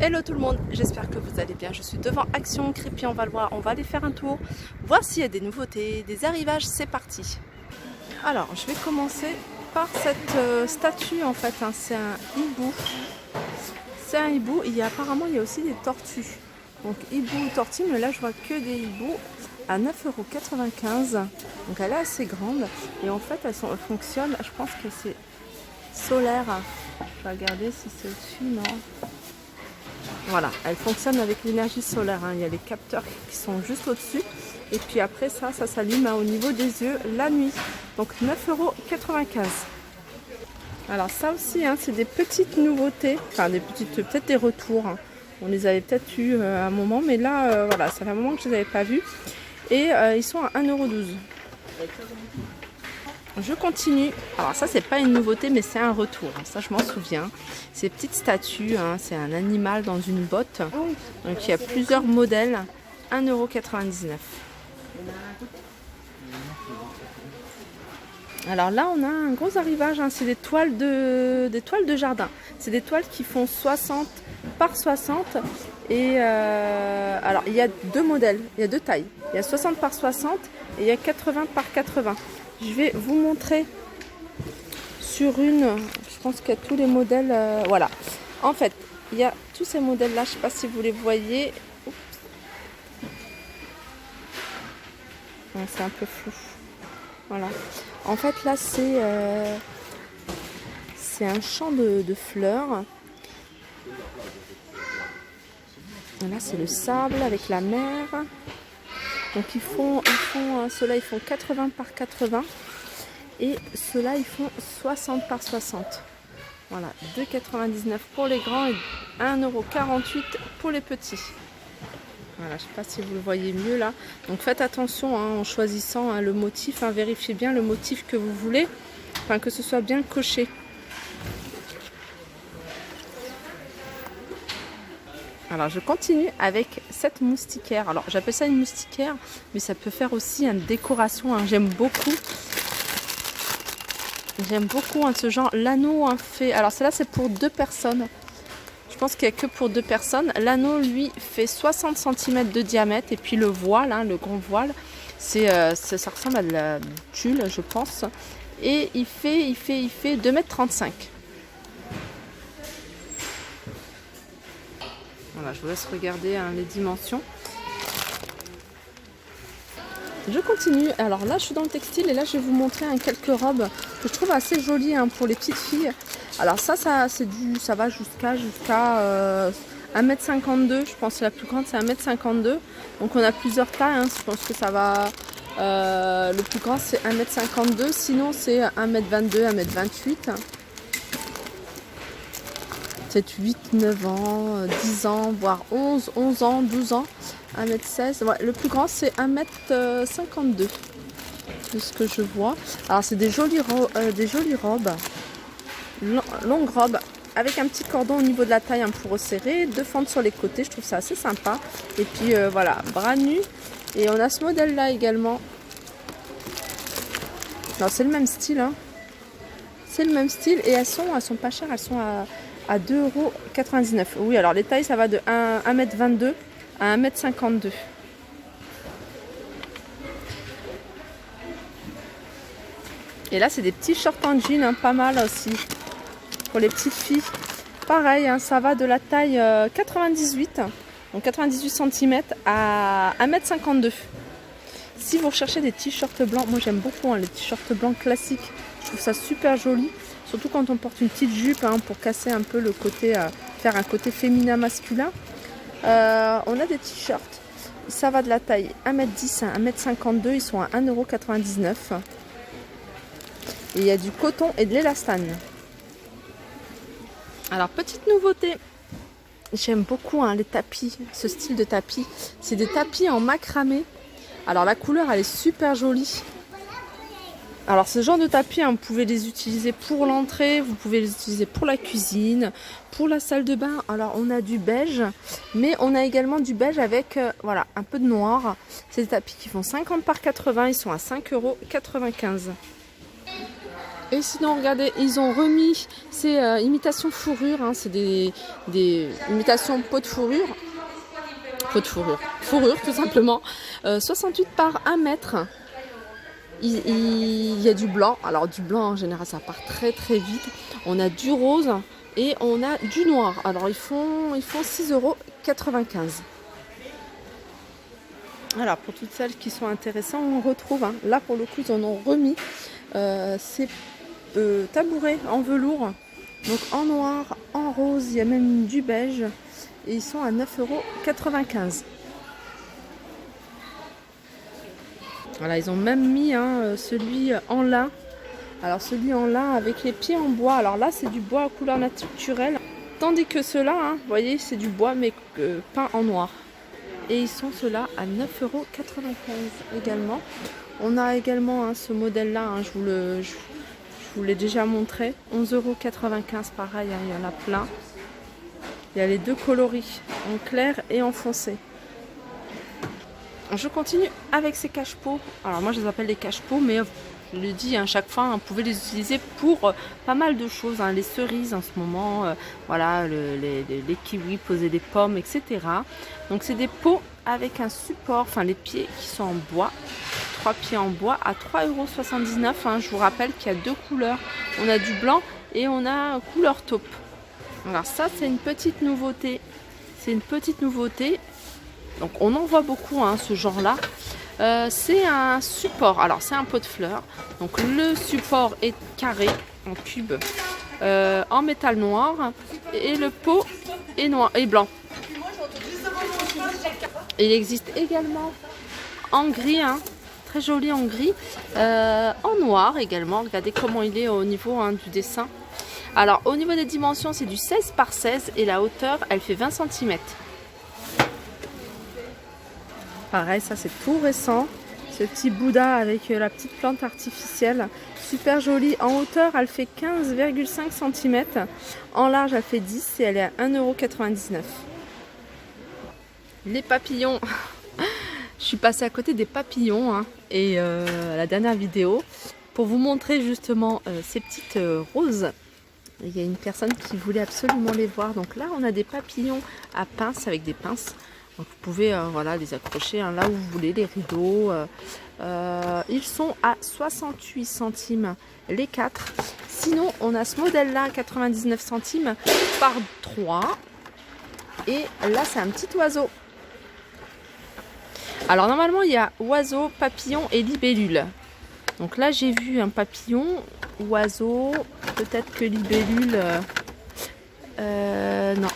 Hello tout le monde, j'espère que vous allez bien. Je suis devant Action Crépy en Valois. On va aller faire un tour, voir s'il y a des nouveautés, des arrivages. C'est parti. Alors, je vais commencer par cette statue en fait. C'est un hibou. C'est un hibou. Apparemment, il y a aussi des tortues. Donc, hibou ou tortue, mais là, je vois que des hiboux à 9,95 €. Donc, elle est assez grande. Et en fait, elle fonctionne, je pense que c'est solaire. Je vais regarder si c'est au-dessus, non. Voilà, elle fonctionne avec l'énergie solaire. Il y a les capteurs qui sont juste au-dessus. Et puis après ça s'allume au niveau des yeux la nuit. Donc 9,95 €. Alors ça aussi, c'est des petites nouveautés. Enfin, peut-être des retours. On les avait peut-être eu à un moment. Mais là, voilà, ça fait un moment que je ne les avais pas vus. Et ils sont à 1,12 €. Je continue. Alors ça, c'est pas une nouveauté, mais c'est un retour. Ça, je m'en souviens. Ces petites statues, c'est un animal dans une botte. Donc il y a plusieurs modèles. 1,99 €. Alors là, on a un gros arrivage. C'est des toiles de jardin. C'est des toiles qui font 60 par 60. Et alors, il y a deux modèles. Il y a deux tailles. Il y a 60 par 60 et il y a 80 par 80. Je vais vous montrer sur une, je pense qu'il y a tous les modèles, voilà. En fait, il y a tous ces modèles-là, je ne sais pas si vous les voyez. C'est un peu flou. Voilà. En fait, là, c'est un champ de fleurs. Et là, c'est le sable avec la mer. Donc ceux-là ils font 80 par 80 et ceux-là ils font 60 par 60. Voilà, 2,99 € pour les grands et 1,48 € pour les petits. Voilà, je ne sais pas si vous le voyez mieux là. Donc faites attention en choisissant le motif, vérifiez bien le motif que vous voulez, que ce soit bien coché. Alors je continue avec cette moustiquaire. Alors j'appelle ça une moustiquaire, mais ça peut faire aussi une décoration. J'aime beaucoup. Ce genre. L'anneau fait. Alors celle-là c'est pour 2 personnes. Je pense qu'il n'y a que pour 2 personnes. L'anneau lui fait 60 cm de diamètre et puis le voile, le grand voile, ça ressemble à de la tulle, je pense. Et il fait 2,35 m. Voilà, je vous laisse regarder les dimensions. Je continue. Alors là, je suis dans le textile et là, je vais vous montrer quelques robes que je trouve assez jolies pour les petites filles. Alors ça va jusqu'à 1,52 m. Je pense que la plus grande, c'est 1,52 m. Donc on a plusieurs tailles. Je pense que ça va... le plus grand, c'est 1,52 m. Sinon, c'est 1,22 m, 1,28 m. 7, 8, 9 ans, 10 ans, voire 11 ans, 12 ans, 1,16 m. Ouais, le plus grand, c'est 1,52 m, de ce que je vois. Alors, c'est des jolies robes, longues robes, avec un petit cordon au niveau de la taille pour resserrer, 2 fentes sur les côtés, je trouve ça assez sympa. Et puis, voilà, bras nus. Et on a ce modèle-là également. Alors, c'est le même style, C'est le même style et elles sont pas chères, elles sont à 2,99 €. Oui, alors les tailles, ça va de 1,22 m à 1,52 m. Et là, c'est des petits shorts en jean, pas mal aussi. Pour les petites filles. Pareil, ça va de la taille 98, donc 98 cm à 1,52 m. Si vous recherchez des t-shirts blancs, moi j'aime beaucoup les t-shirts blancs classiques. Je trouve ça super joli. Surtout quand on porte une petite jupe pour casser un peu le côté, faire un côté féminin masculin. On a des t-shirts. Ça va de la taille 1,10 m à 1,52 m. Ils sont à 1,99 €. Et il y a du coton et de l'élastane. Alors petite nouveauté. J'aime beaucoup les tapis, ce style de tapis. C'est des tapis en macramé. Alors la couleur elle est super jolie. Alors ce genre de tapis, vous pouvez les utiliser pour l'entrée, vous pouvez les utiliser pour la cuisine, pour la salle de bain. Alors on a du beige, mais on a également du beige avec un peu de noir. C'est des tapis qui font 50 par 80, ils sont à 5,95 €. Et sinon, regardez, ils ont remis ces imitations fourrure, hein, c'est des imitations peau de fourrure. Peau de fourrure. Fourrure, tout simplement. 68 par 1 mètre. Il y a du blanc. Alors, du blanc, en général, ça part très très vite. On a du rose et on a du noir. Alors, ils font 6,95 €. Alors, pour toutes celles qui sont intéressées, on retrouve, hein, là pour le coup, ils en ont remis ces tabourets en velours. Donc en noir, en rose, il y a même du beige. Et ils sont à 9,95 €. Voilà, ils ont même mis celui en lin. Alors celui en lin avec les pieds en bois. Alors là, c'est du bois à couleur naturelle. Tandis que ceux-là, hein, vous voyez, c'est du bois mais peint en noir. Et ils sont ceux-là à 9,95 € également. On a également ce modèle-là, hein, je vous l'ai déjà montré. 11,95 € pareil, hein, il y en a plein. Il y a les deux coloris, en clair et en foncé. Je continue avec ces cache-pots. Alors moi je les appelle des cache-pots, mais je le dis à chaque fois, vous pouvez les utiliser pour pas mal de choses. Hein. Les cerises en ce moment, voilà, les kiwis, poser des pommes, etc. Donc c'est des pots avec un support, enfin les pieds qui sont en bois. 3 pieds en bois à 3,79 €. Hein. Je vous rappelle qu'il y a deux couleurs. On a du blanc et on a couleur taupe. Alors ça c'est une petite nouveauté. C'est une petite nouveauté. Donc on en voit beaucoup, hein, ce genre là. C'est un support. Alors c'est un pot de fleurs. Donc le support est carré en cube en métal noir et le pot est noir et blanc. Il existe également en gris, hein, très joli en gris, en noir également. Regardez comment il est au niveau, hein, du dessin. Alors au niveau des dimensions, c'est du 16 par 16 et la hauteur elle fait 20 cm. Pareil, ça c'est tout récent. Ce petit Bouddha avec la petite plante artificielle. Super jolie. En hauteur, elle fait 15,5 cm. En large, elle fait 10 et elle est à 1,99 €. Les papillons. Je suis passée à côté des papillons, hein, et la dernière vidéo pour vous montrer justement ces petites roses. Il y a une personne qui voulait absolument les voir. Donc là, on a des papillons à pince avec des pinces. Donc vous pouvez voilà, les accrocher, hein, là où vous voulez, les rideaux. Ils sont à 68 centimes les 4. Sinon, on a ce modèle-là à 99 centimes par 3. Et là, c'est un petit oiseau. Alors normalement, il y a oiseau, papillon et libellule. Donc là, j'ai vu un papillon, oiseau, peut-être que libellule... non.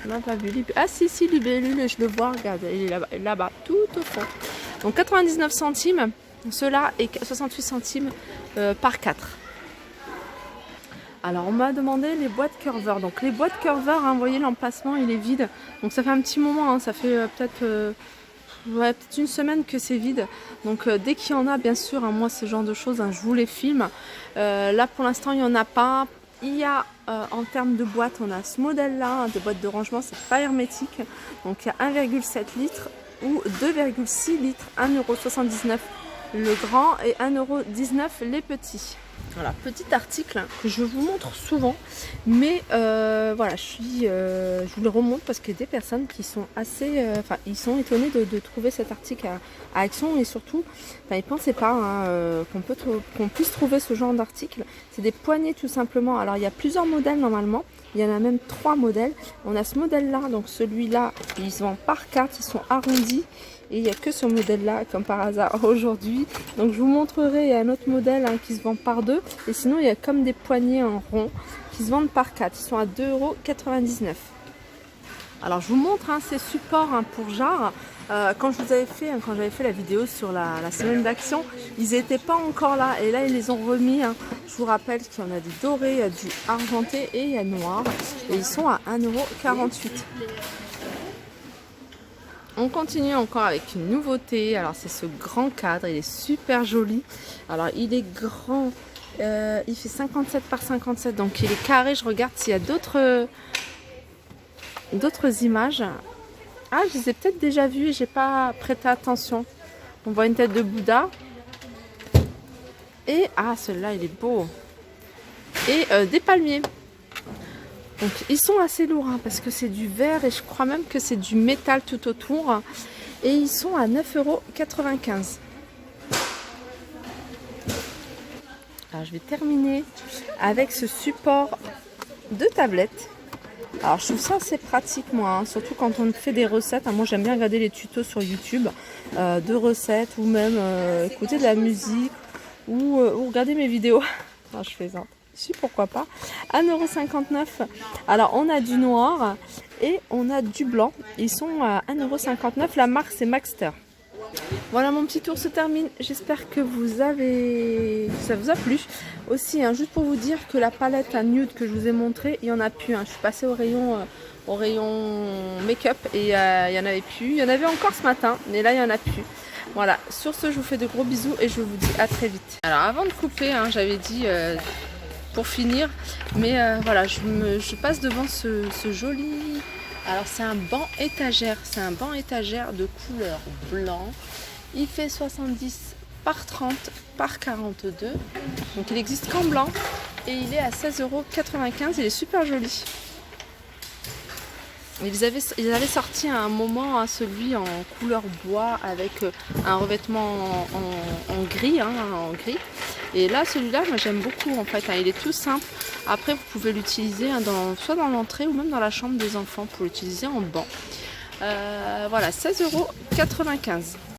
On n'a pas vu libellule. Ah si, libellule, je le vois, regarde, il est là-bas, tout au fond. Donc 99 centimes, cela est 68 centimes par 4. Alors on m'a demandé les boîtes curveurs. Donc les boîtes curveurs, hein, vous voyez l'emplacement, il est vide. Donc ça fait un petit moment, hein, ça fait peut-être une semaine que c'est vide. Donc dès qu'il y en a, bien sûr, hein, moi ce genre de choses, hein, je vous les filme. Là pour l'instant il n'y en a pas. Il y a en termes de boîtes, on a ce modèle-là, hein, de boîtes de rangement, c'est pas hermétique. Donc il y a 1,7 litres ou 2,6 litres, 1,79 € le grand et 1,19 € les petits. Voilà, petit article que je vous montre souvent, mais voilà, je vous le remonte parce qu'il y a des personnes qui sont assez, ils sont étonnés de trouver cet article à Action et surtout, ils ne pensaient pas, hein, qu'on puisse trouver ce genre d'article. C'est des poignées tout simplement. Alors il y a plusieurs modèles normalement. Il y en a même 3 modèles. On a ce modèle-là, donc celui-là, ils se vendent par 4, ils sont arrondis. Et il n'y a que ce modèle-là, comme par hasard, aujourd'hui. Donc je vous montrerai, il y a un autre modèle, hein, qui se vend par 2. Et sinon, il y a comme des poignées en rond qui se vendent par 4. Ils sont à 2,99 €. Alors je vous montre, hein, ces supports, hein, pour jarres. Quand je vous avais fait, hein, quand j'avais fait la vidéo sur la semaine d'action, ils n'étaient pas encore là. Et là, ils les ont remis. Hein. Je vous rappelle qu'il y en a du doré, du argenté et il y a noir. Et ils sont à 1,48 €. On continue encore avec une nouveauté. Alors c'est ce grand cadre, il est super joli. Alors il est grand, il fait 57 par 57, donc il est carré. Je regarde s'il y a d'autres images. Ah, je les ai peut-être déjà vues et j'ai pas prêté attention. On voit une tête de Bouddha. Et ah, celui-là il est beau. et des palmiers. Donc ils sont assez lourds hein, parce que c'est du verre et je crois même que c'est du métal tout autour. Et ils sont à 9,95 €. Alors je vais terminer avec ce support de tablette. Alors je trouve ça assez pratique moi, hein, surtout quand on fait des recettes. Moi j'aime bien regarder les tutos sur YouTube de recettes ou même écouter de la musique ou regarder mes vidéos. Non, je plaisante. Si, pourquoi pas. 1,59 €. Alors on a du noir et on a du blanc. Ils sont à 1,59 €. La marque c'est Maxter. Voilà, mon petit tour se termine. J'espère que ça vous a plu. Aussi, hein, juste pour vous dire que la palette à nude que je vous ai montré, il n'y en a plus. Hein. Je suis passée au rayon make-up et il n'y en avait plus. Il y en avait encore ce matin, mais là il n'y en a plus. Voilà, sur ce, je vous fais de gros bisous et je vous dis à très vite. Alors avant de couper, hein, j'avais dit pour finir, mais voilà, je passe devant ce joli... Alors c'est un banc étagère, de couleur blanc. Il fait 70 par 30 par 42. Donc il existe qu'en blanc et il est à 16,95 €. Il est super joli. Ils avaient sorti à un moment celui en couleur bois avec un revêtement en gris, hein, en gris. Et là, celui-là, moi j'aime beaucoup en fait. Hein, il est tout simple. Après, vous pouvez l'utiliser hein, soit dans l'entrée ou même dans la chambre des enfants pour l'utiliser en banc. Voilà, 16,95 €.